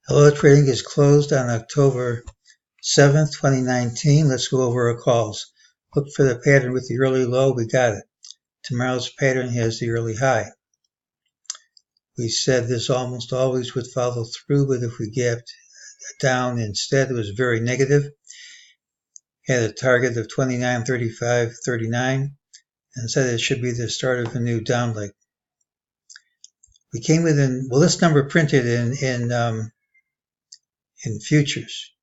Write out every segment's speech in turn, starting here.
Hello, trading is closed on October 7th, 2019. Let's go over our calls. Look for the pattern with the early low. We got it. Tomorrow's pattern has the early high. We said this almost always would follow through, but if we gapped down instead, it was very negative. Had a target of 29.35.39 and said it should be the start of a new down leg. We came within, well, this number printed in futures,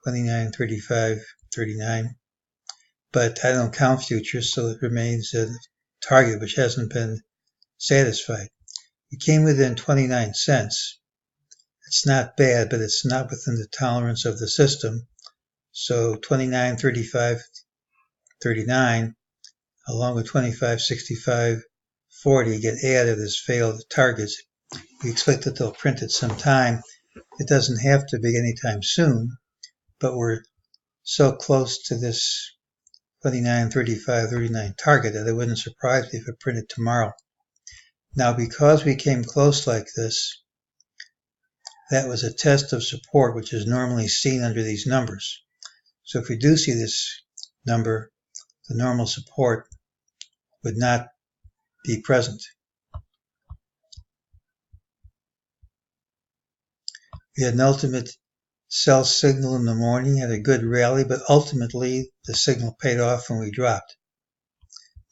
29.35.39, but I don't count futures, so it remains a target which hasn't been satisfied. We came within 29 cents. It's not bad, but it's not within the tolerance of the system. So 29.35.39 along with 25.65.40 get added as failed targets. We expect that they'll print at some time. It doesn't have to be anytime soon, but we're so close to this 29.35.39 target that it wouldn't surprise me if it printed tomorrow. Now, because we came close like this, that was a test of support, which is normally seen under these numbers. So if we do see this number, the normal support would not be present. We had an ultimate sell signal in the morning, had a good rally, but ultimately the signal paid off when we dropped.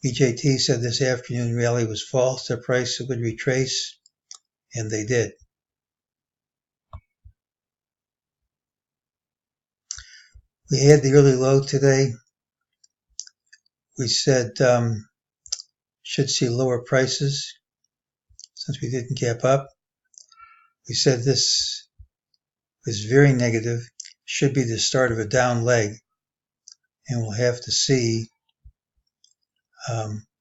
MEJT said this afternoon rally was false, the price would retrace, and they did. We had the early low today. We said should see lower prices since we didn't gap up. We said this was very negative, should be the start of a down leg, and we'll have to see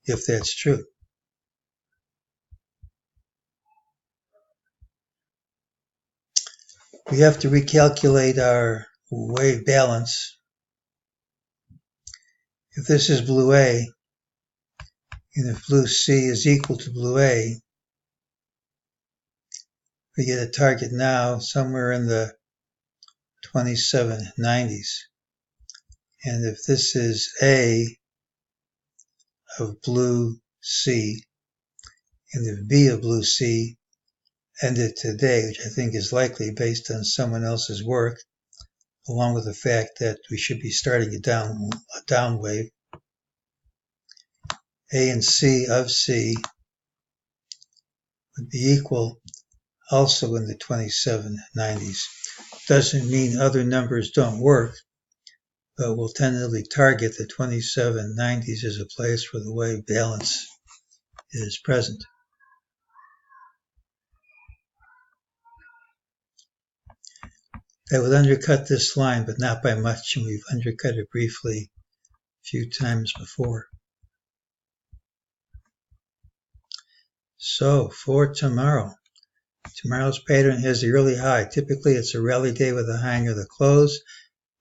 if that's true. We have to recalculate our wave balance. If this is blue A, and if blue C is equal to blue A, we get a target now somewhere in the 2790s. And if this is A of blue C, and if B of blue C ended today, which I think is likely based on someone else's work, along with the fact that we should be starting a down wave, A and C of C would be equal also in the 2790s. Doesn't mean other numbers don't work, but we'll tentatively target the 2790s as a place where the wave balance is present. That would undercut this line, but not by much, and we've undercut it briefly a few times before. So for tomorrow's pattern has the early high. Typically it's a rally day with a high near the close,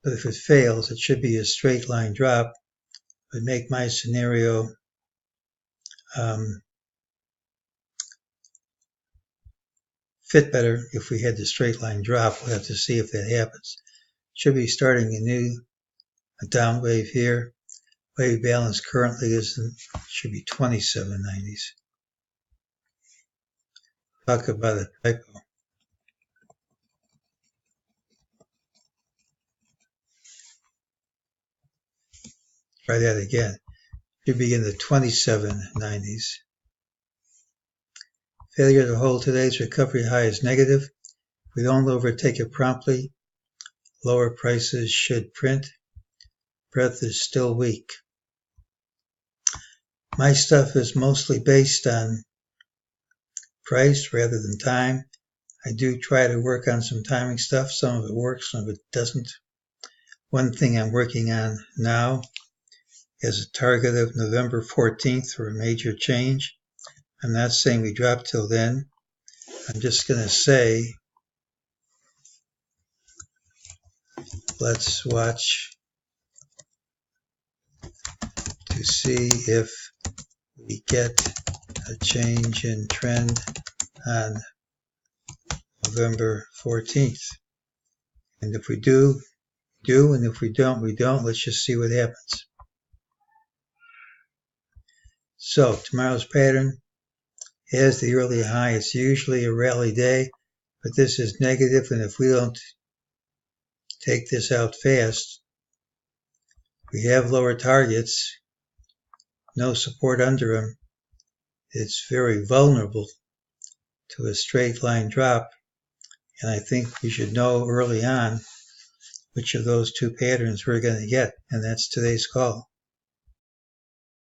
but if it fails, it should be a straight line drop. It would make my scenario fit better if we had the straight line drop. We'll have to see if that happens. Should be starting a down wave here. Wave balance currently should be 2790s. Talk about a typo. Try that again. Should be in the 2790s. Failure to hold today's recovery high is negative. If we don't overtake it promptly, lower prices should print. Breadth is still weak. My stuff is mostly based on price rather than time. I do try to work on some timing stuff. Some of it works, some of it doesn't. One thing I'm working on now is a target of November 14th for a major change. I'm not saying we drop till then. I'm just going to say, let's watch to see if we get a change in trend on November 14th. And if we do, and if we don't, we don't. Let's just see what happens. So tomorrow's pattern has the early high. It's usually a rally day, but this is negative, and if we don't take this out fast, we have lower targets, no support under them. It's very vulnerable to a straight line drop, and I think we should know early on which of those two patterns we're going to get, and that's today's call.